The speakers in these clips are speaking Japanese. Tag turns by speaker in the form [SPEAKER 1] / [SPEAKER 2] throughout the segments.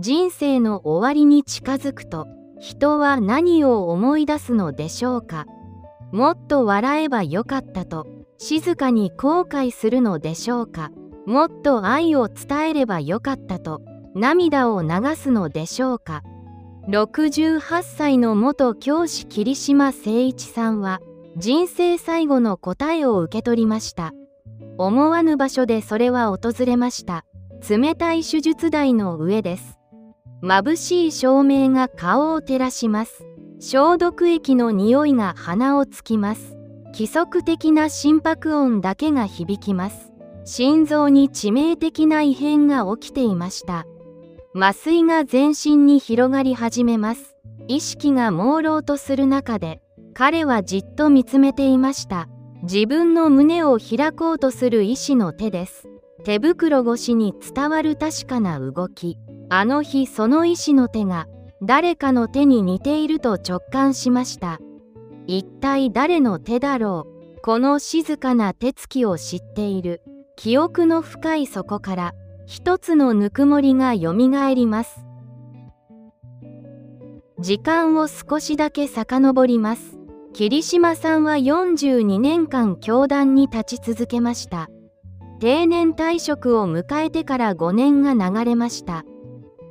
[SPEAKER 1] 人生の終わりに近づくと、人は何を思い出すのでしょうか。もっと笑えばよかったと、静かに後悔するのでしょうか。もっと愛を伝えればよかったと、涙を流すのでしょうか。68歳の元教師桐島誠一さんは、人生最後の答えを受け取りました。思わぬ場所でそれは訪れました。冷たい手術台の上です。眩しい照明が顔を照らします。消毒液の匂いが鼻をつきます。規則的な心拍音だけが響きます。心臓に致命的な異変が起きていました。麻酔が全身に広がり始めます。意識が朦朧とする中で、彼はじっと見つめていました。自分の胸を開こうとする医師の手です。手袋越しに伝わる確かな動き。あの日その医師の手が誰かの手に似ていると直感しました。一体誰の手だろう。この静かな手つきを知っている。記憶の深い底から一つのぬくもりがよみがえります。時間を少しだけ遡ります。桐島さんは42年間教壇に立ち続けました。定年退職を迎えてから5年が流れました。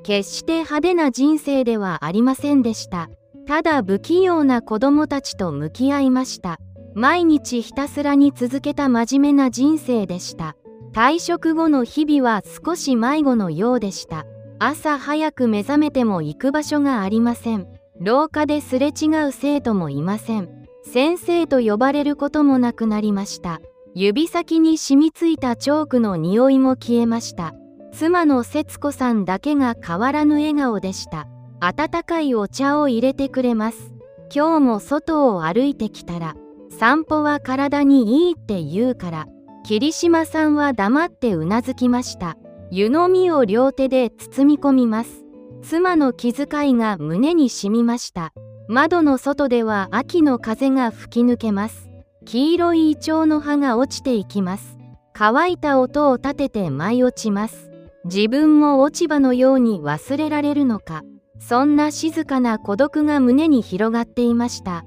[SPEAKER 1] 決して派手な人生ではありませんでした。ただ不器用な子供たちと向き合いました。毎日ひたすらに続けた真面目な人生でした。退職後の日々は少し迷子のようでした。朝早く目覚めても行く場所がありません。廊下ですれ違う生徒もいません。先生と呼ばれることもなくなりました。指先に染みついたチョークの匂いも消えました。妻の節子さんだけが変わらぬ笑顔でした。温かいお茶を入れてくれます。今日も外を歩いてきたら、散歩は体にいいって言うから、桐島さんは黙ってうなずきました。湯飲みを両手で包み込みます。妻の気遣いが胸に染みました。窓の外では秋の風が吹き抜けます。黄色いイチョウの葉が落ちていきます。乾いた音を立てて舞い落ちます。自分も落ち葉のように忘れられるのか。そんな静かな孤独が胸に広がっていました。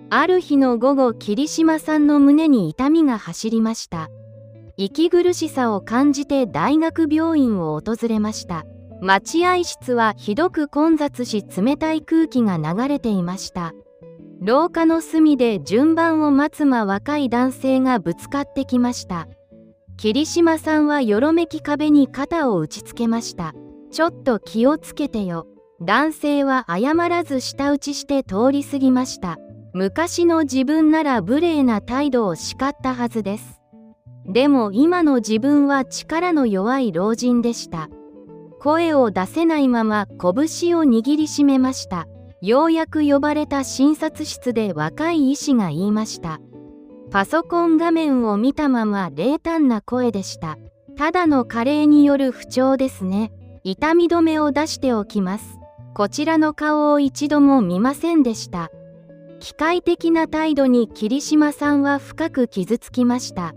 [SPEAKER 1] ある日の午後、桐島さんの胸に痛みが走りました。息苦しさを感じて大学病院を訪れました。待合室はひどく混雑し、冷たい空気が流れていました。廊下の隅で順番を待つ若い男性がぶつかってきました。桐島さんはよろめき壁に肩を打ちつけました。ちょっと気をつけてよ。男性は謝らず舌打ちして通り過ぎました。昔の自分なら無礼な態度を叱ったはずです。でも今の自分は力の弱い老人でした。声を出せないまま拳を握りしめました。ようやく呼ばれた診察室で若い医師が言いました。パソコン画面を見たまま冷淡な声でした。ただの加齢による不調ですね。痛み止めを出しておきます。こちらの顔を一度も見ませんでした。機械的な態度に桐島さんは深く傷つきました。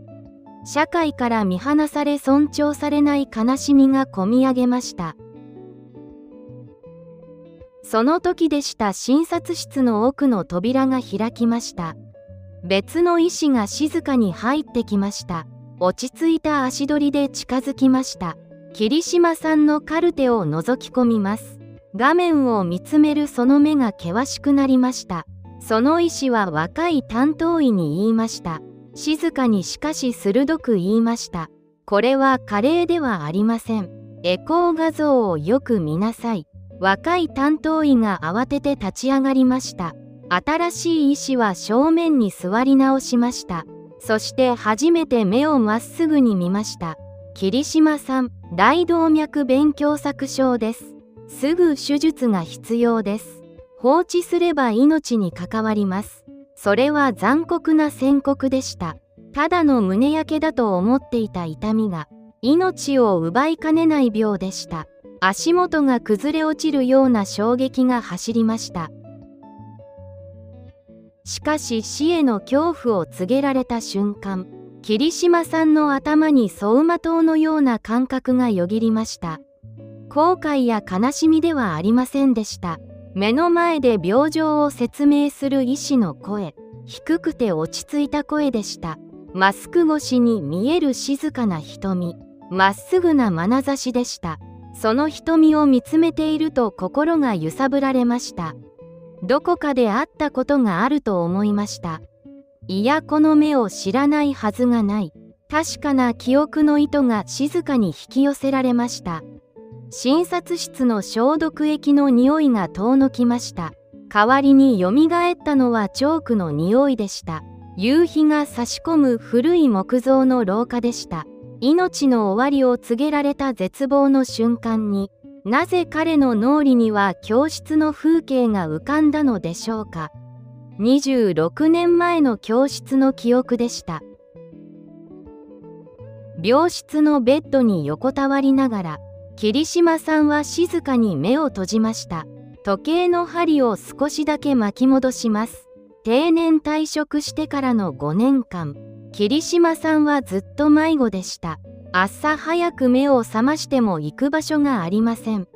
[SPEAKER 1] 社会から見放され尊重されない悲しみがこみ上げました。その時でした。診察室の奥の扉が開きました。別の医師が静かに入ってきました。落ち着いた足取りで近づきました。桐島さんのカルテを覗き込みます。画面を見つめるその目が険しくなりました。その医師は若い担当医に言いました。静かにしかし鋭く言いました。これは加齢ではありません。エコー画像をよく見なさい。若い担当医が慌てて立ち上がりました。新しい医師は正面に座り直しました。そして初めて目をまっすぐに見ました。桐島さん、大動脈弁狭窄症です。すぐ手術が必要です。放置すれば命に関わります。それは残酷な宣告でした。ただの胸焼けだと思っていた痛みが、命を奪いかねない病でした。足元が崩れ落ちるような衝撃が走りました。しかし死への恐怖を告げられた瞬間、桐島さんの頭に走馬灯のような感覚がよぎりました。後悔や悲しみではありませんでした。目の前で病状を説明する医師の声、低くて落ち着いた声でした。マスク越しに見える静かな瞳、まっすぐな眼差しでした。その瞳を見つめていると心が揺さぶられました。どこかで会ったことがあると思いました。いや、この目を知らないはずがない。確かな記憶の糸が静かに引き寄せられました。診察室の消毒液の匂いが遠のきました。代わりによみがえったのはチョークの匂いでした。夕日が差し込む古い木造の廊下でした。命の終わりを告げられた絶望の瞬間に、なぜ彼の脳裏には教室の風景が浮かんだのでしょうか。26年前の教室の記憶でした。病室のベッドに横たわりながら、桐島さんは静かに目を閉じました。時計の針を少しだけ巻き戻します。定年退職してからの5年間、桐島さんはずっと迷子でした。朝早く目を覚ましても行く場所がありません。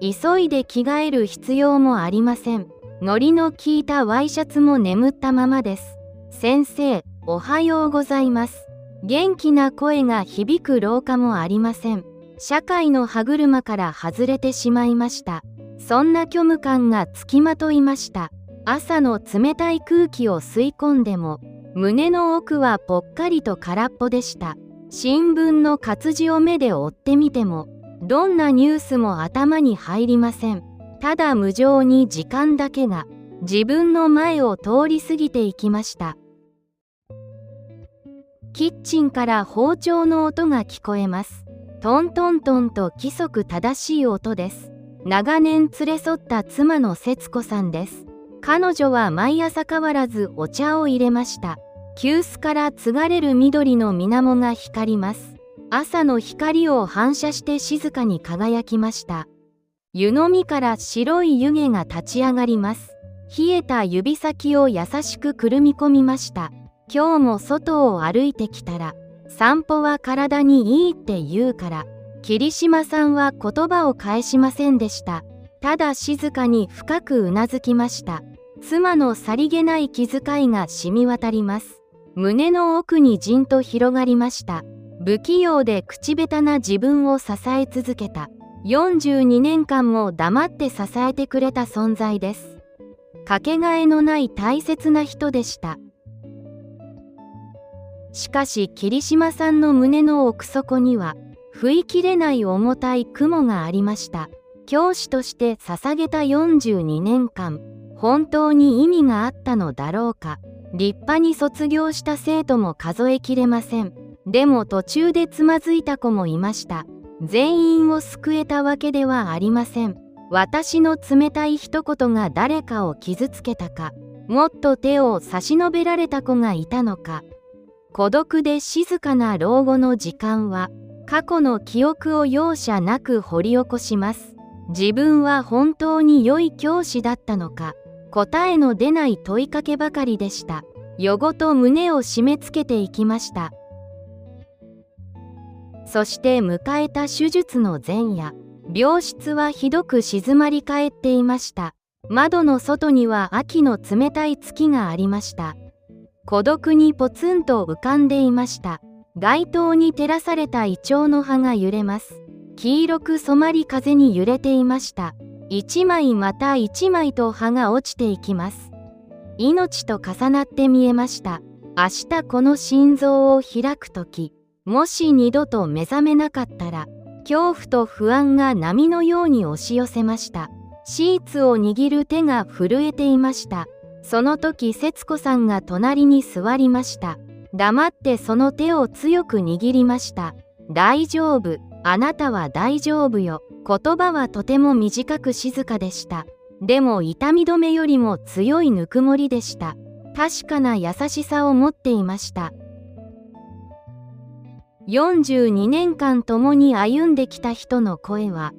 [SPEAKER 1] 急いで着替える必要もありません。ノリの効いたワイシャツも眠ったままです。先生、おはようございます。元気な声が響く廊下もありません。社会の歯車から外れてしまいました。そんな虚無感がつきまといました。朝の冷たい空気を吸い込んでも、胸の奥はぽっかりと空っぽでした。新聞の活字を目で追ってみても、どんなニュースも頭に入りません。ただ無情に時間だけが自分の前を通り過ぎていきました。キッチンから包丁の音が聞こえます。トントントンと規則正しい音です。長年連れ添った妻の節子さんです。彼女は毎朝変わらずお茶を入れました。急須から継がれる緑の水面が光ります。朝の光を反射して静かに輝きました。湯飲みから白い湯気が立ち上がります。冷えた指先を優しくくるみ込みました。今日も外を歩いてきたら、散歩は体にいいって言うから、桐島さんは言葉を返しませんでした。ただ静かに深くうなずきました。妻のさりげない気遣いが染み渡ります。胸の奥にじんと広がりました。不器用で口下手な自分を支え続けた。42年間も黙って支えてくれた存在です。かけがえのない大切な人でした。しかし桐島さんの胸の奥底には、拭いきれない重たい雲がありました。教師として捧げた42年間、本当に意味があったのだろうか。立派に卒業した生徒も数えきれません。でも途中でつまずいた子もいました。全員を救えたわけではありません。私の冷たい一言が誰かを傷つけたか、もっと手を差し伸べられた子がいたのか。孤独で静かな老後の時間は、過去の記憶を容赦なく掘り起こします。自分は本当に良い教師だったのか、答えの出ない問いかけばかりでした。夜ごと胸を締め付けていきました。そして迎えた手術の前夜、病室はひどく静まり返っていました。窓の外には秋の冷たい月がありました。孤独にポツンと浮かんでいました。街灯に照らされたイチョウの葉が揺れます。黄色く染まり風に揺れていました。一枚また一枚と葉が落ちていきます。命と重なって見えました。明日この心臓を開くとき、もし二度と目覚めなかったら、恐怖と不安が波のように押し寄せました。シーツを握る手が震えていました。その時節子さんが隣に座りました。黙ってその手を強く握りました。大丈夫、あなたは大丈夫よ。言葉はとても短く静かでした。でも痛み止めよりも強いぬくもりでした。確かな優しさを持っていました。42年間共に歩んできた人の声は、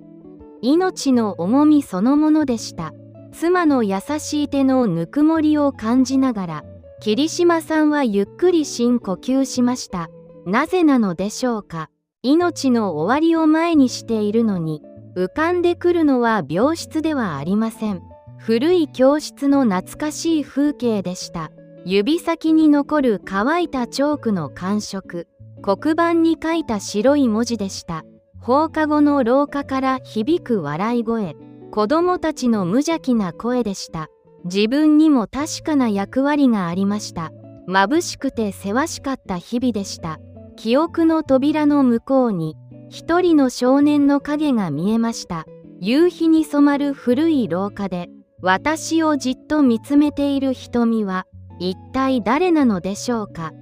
[SPEAKER 1] 命の重みそのものでした。妻の優しい手のぬくもりを感じながら、桐島さんはゆっくり深呼吸しました。なぜなのでしょうか。命の終わりを前にしているのに、浮かんでくるのは病室ではありません。古い教室の懐かしい風景でした。指先に残る乾いたチョークの感触、黒板に書いた白い文字でした。放課後の廊下から響く笑い声、子供たちの無邪気な声でした。自分にも確かな役割がありました。眩しくてせわしかった日々でした。記憶の扉の向こうに、一人の少年の影が見えました。夕日に染まる古い廊下で、私をじっと見つめている瞳は、一体誰なのでしょうか。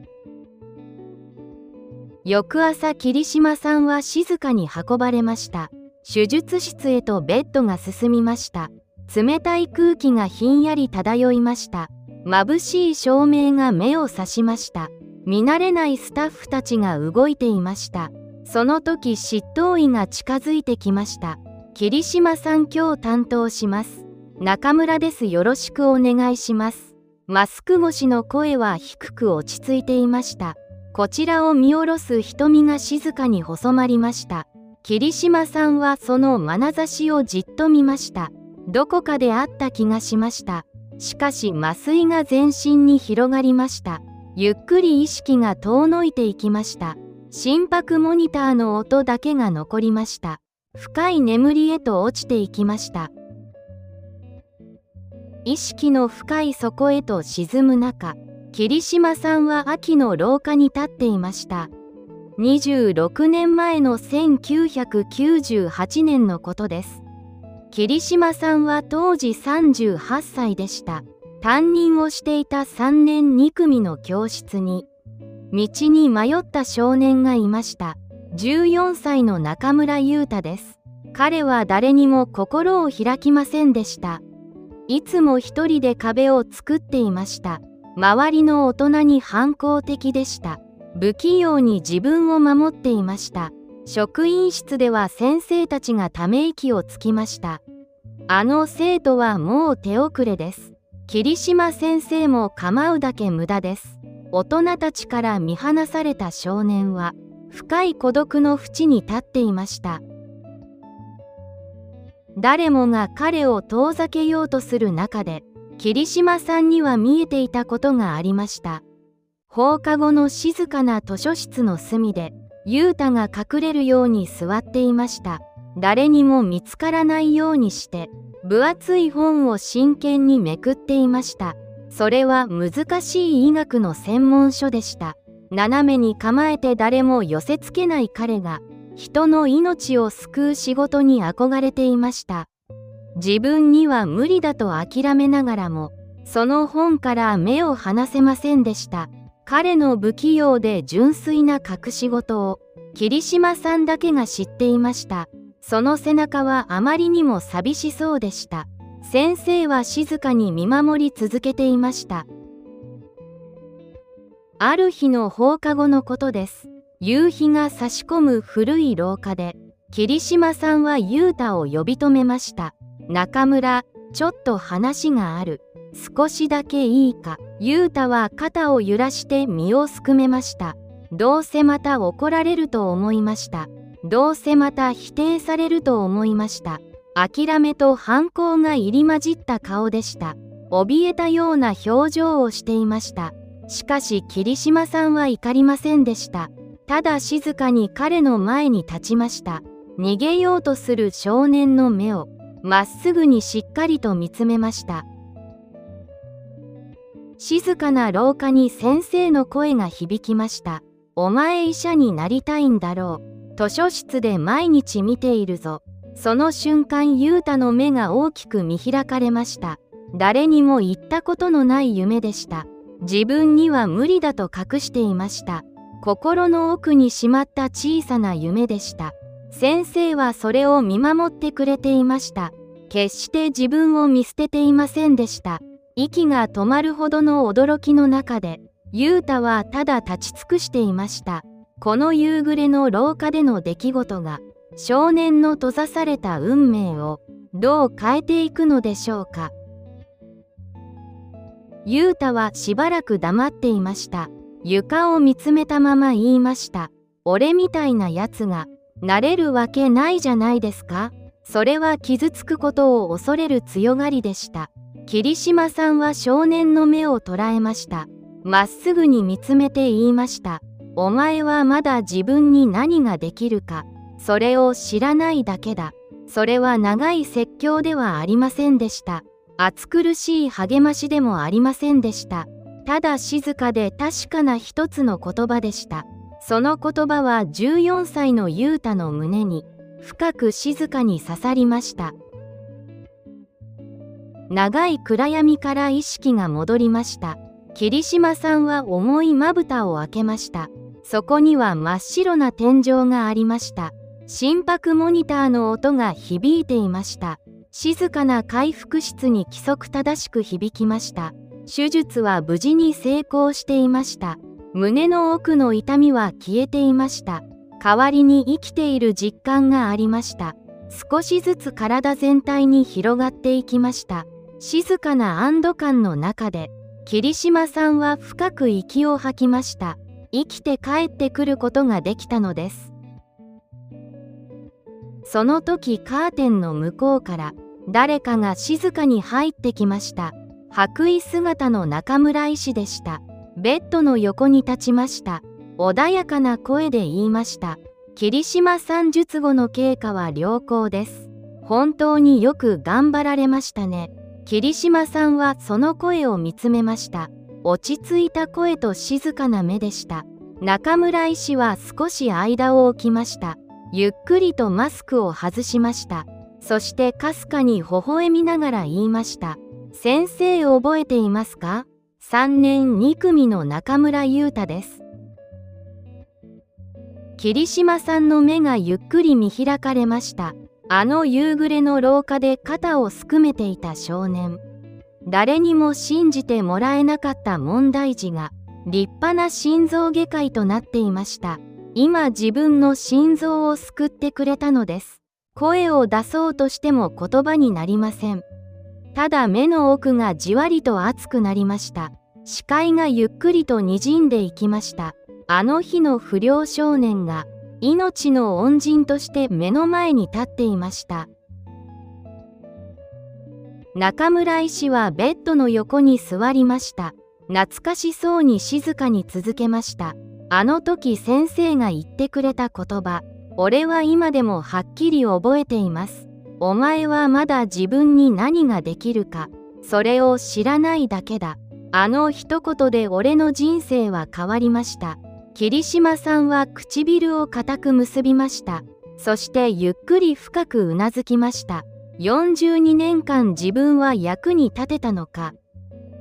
[SPEAKER 1] 翌朝、桐島さんは静かに運ばれました。手術室へとベッドが進みました。冷たい空気がひんやり漂いました。眩しい照明が目を刺しました。見慣れないスタッフたちが動いていました。その時、執刀医が近づいてきました。桐島さん、今日担当します。中村です。よろしくお願いします。マスク越しの声は低く落ち着いていました。こちらを見下ろす瞳が静かに細まりました。桐島さんはその眼差しをじっと見ました。どこかで会った気がしました。しかし麻酔が全身に広がりました。ゆっくり意識が遠のいていきました。心拍モニターの音だけが残りました。深い眠りへと落ちていきました。意識の深い底へと沈む中、桐島さんは秋の廊下に立っていました。26年前の1998年のことです。桐島さんは当時38歳でした。担任をしていた3年2組の教室に、道に迷った少年がいました。14歳の中村優太です。彼は誰にも心を開きませんでした。いつも一人で壁を作っていました。周りの大人に反抗的でした。不器用に自分を守っていました。職員室では先生たちがため息をつきました。あの生徒はもう手遅れです。桐島先生も構うだけ無駄です。大人たちから見放された少年は、深い孤独の淵に立っていました。誰もが彼を遠ざけようとする中で、桐島さんには見えていたことがありました。放課後の静かな図書室の隅で、優太が隠れるように座っていました。誰にも見つからないようにして、分厚い本を真剣にめくっていました。それは難しい医学の専門書でした。斜めに構えて誰も寄せつけない彼が、人の命を救う仕事に憧れていました。自分には無理だと諦めながらも、その本から目を離せませんでした。彼の不器用で純粋な隠し事を、桐島さんだけが知っていました。その背中はあまりにも寂しそうでした。先生は静かに見守り続けていました。ある日の放課後のことです。夕日が差し込む古い廊下で、桐島さんは優太を呼び止めました。中村、ちょっと話がある。少しだけいいか。優太は肩を揺らして身をすくめました。どうせまた怒られると思いました。どうせまた否定されると思いました。諦めと反抗が入り混じった顔でした。怯えたような表情をしていました。しかし桐島さんは怒りませんでした。ただ静かに彼の前に立ちました。逃げようとする少年の目をまっすぐにしっかりと見つめました。静かな廊下に先生の声が響きました。お前医者になりたいんだろう。図書室で毎日見ているぞ。その瞬間、優太の目が大きく見開かれました。誰にも言ったことのない夢でした。自分には無理だと隠していました。心の奥にしまった小さな夢でした。先生はそれを見守ってくれていました。決して自分を見捨てていませんでした。息が止まるほどの驚きの中で、優太はただ立ち尽くしていました。この夕暮れの廊下での出来事が、少年の閉ざされた運命をどう変えていくのでしょうか。雄太はしばらく黙っていました。床を見つめたまま言いました。俺みたいなやつがなれるわけないじゃないですか。それは傷つくことを恐れる強がりでした。桐島さんは少年の目を捉えました。まっすぐに見つめて言いました。お前はまだ自分に何ができるか、それを知らないだけだ。それは長い説教ではありませんでした。暑苦しい励ましでもありませんでした。ただ静かで確かな一つの言葉でした。その言葉は14歳の雄太の胸に深く静かに刺さりました。長い暗闇から意識が戻りました。桐島さんは重いまぶたを開けました。そこには真っ白な天井がありました。心拍モニターの音が響いていました。静かな回復室に規則正しく響きました。手術は無事に成功していました。胸の奥の痛みは消えていました。代わりに生きている実感がありました。少しずつ体全体に広がっていきました。静かな安堵感の中で、桐島さんは深く息を吐きました。生きて帰ってくることができたのです。その時カーテンの向こうから誰かが静かに入ってきました。白衣姿の中村医師でした。ベッドの横に立ちました。穏やかな声で言いました。桐島さん術後の経過は良好です。本当によく頑張られましたね。桐島さんはその声を見つめました。落ち着いた声と静かな目でした。中村医師は少し間を置きました。ゆっくりとマスクを外しました。そしてかすかに微笑みながら言いました。先生覚えていますか？3年2組の中村雄太です。桐島さんの目がゆっくり見開かれました。あの夕暮れの廊下で肩をすくめていた少年。誰にも信じてもらえなかった問題児が立派な心臓外科医となっていました。今自分の心臓を救ってくれたのです。声を出そうとしても言葉になりません。ただ目の奥がじわりと熱くなりました。視界がゆっくりと滲んでいきました。あの日の不良少年が命の恩人として目の前に立っていました。中村医師はベッドの横に座りました。懐かしそうに静かに続けました。あの時先生が言ってくれた言葉、俺は今でもはっきり覚えています。お前はまだ自分に何ができるか、それを知らないだけだ。あの一言で俺の人生は変わりました。桐島さんは唇を固く結びました。そしてゆっくり深くうなずきました。42年間自分は役に立てたのか。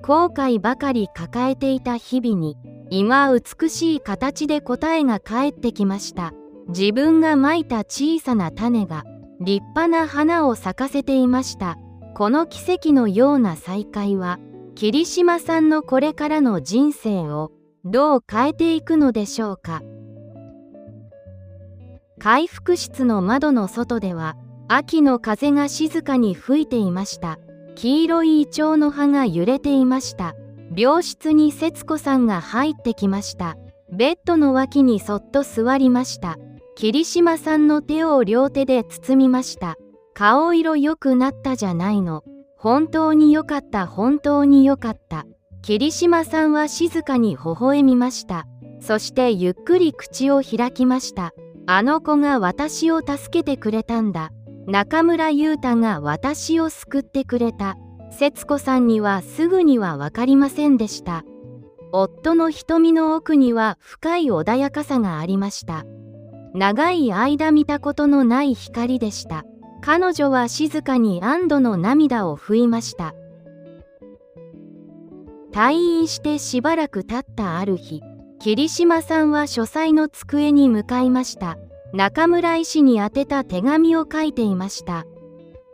[SPEAKER 1] 後悔ばかり抱えていた日々に、今美しい形で答えが返ってきました。自分がまいた小さな種が立派な花を咲かせていました。この奇跡のような再会は、桐島さんのこれからの人生をどう変えていくのでしょうか。回復室の窓の外では秋の風が静かに吹いていました。黄色いイチョウの葉が揺れていました。病室に節子さんが入ってきました。ベッドの脇にそっと座りました。桐島さんの手を両手で包みました。顔色良くなったじゃないの。本当に良かった、本当に良かった。桐島さんは静かに微笑みました。そしてゆっくり口を開きました。あの子が私を助けてくれたんだ。中村雄太が私を救ってくれた。節子さんにはすぐには分かりませんでした。夫の瞳の奥には深い穏やかさがありました。長い間見たことのない光でした。彼女は静かに安堵の涙を拭いました。退院してしばらく経ったある日、桐島さんは書斎の机に向かいました。中村医師に宛てた手紙を書いていました。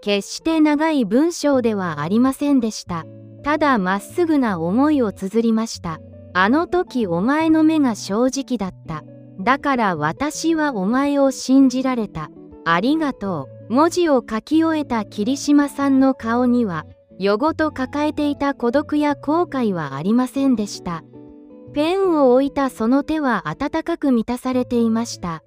[SPEAKER 1] 決して長い文章ではありませんでした。ただまっすぐな思いを綴りました。あの時お前の目が正直だった。だから私はお前を信じられた。ありがとう。文字を書き終えた桐島さんの顔には、夜ごと抱えていた孤独や後悔はありませんでした。ペンを置いたその手は温かく満たされていました。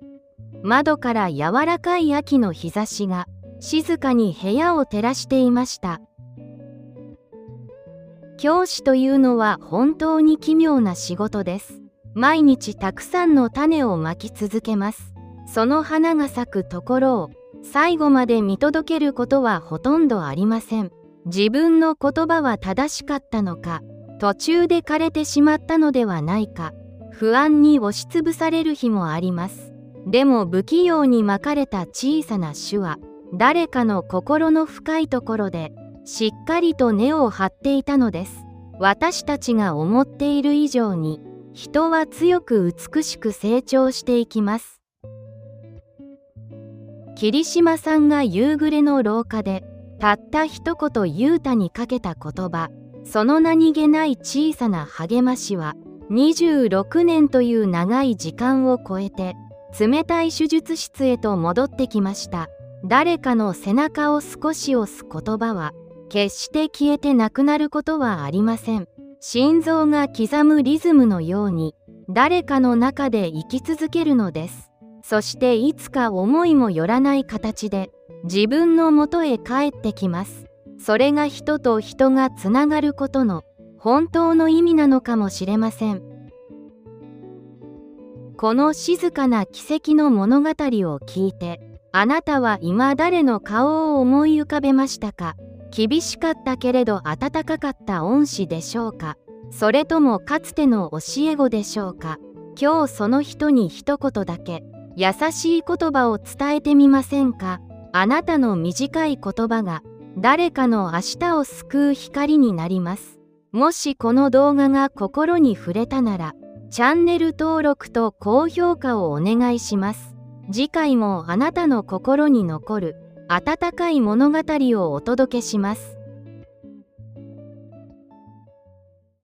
[SPEAKER 1] 窓から柔らかい秋の日差しが静かに部屋を照らしていました。教師というのは本当に奇妙な仕事です。毎日たくさんの種をまき続けます。その花が咲くところを最後まで見届けることはほとんどありません。自分の言葉は正しかったのか、途中で枯れてしまったのではないか、不安に押しつぶされる日もあります。でも不器用にまかれた小さな種は、誰かの心の深いところでしっかりと根を張っていたのです。私たちが思っている以上に、人は強く美しく成長していきます。桐島さんが夕暮れの廊下で、たった一言雄太にかけた言葉、その何気ない小さな励ましは、26年という長い時間を超えて、冷たい手術室へと戻ってきました。誰かの背中を少し押す言葉は、決して消えてなくなることはありません。心臓が刻むリズムのように、誰かの中で生き続けるのです。そしていつか思いもよらない形で、自分のもとへ帰ってきます。それが人と人がつながることの本当の意味なのかもしれません。この静かな奇跡の物語を聞いて、あなたは今誰の顔を思い浮かべましたか？厳しかったけれど温かかった恩師でしょうか？それともかつての教え子でしょうか？今日その人に一言だけ優しい言葉を伝えてみませんか？あなたの短い言葉が誰かの明日を救う光になります。もしこの動画が心に触れたなら、チャンネル登録と高評価をお願いします。次回もあなたの心に残る温かい物語をお届けします。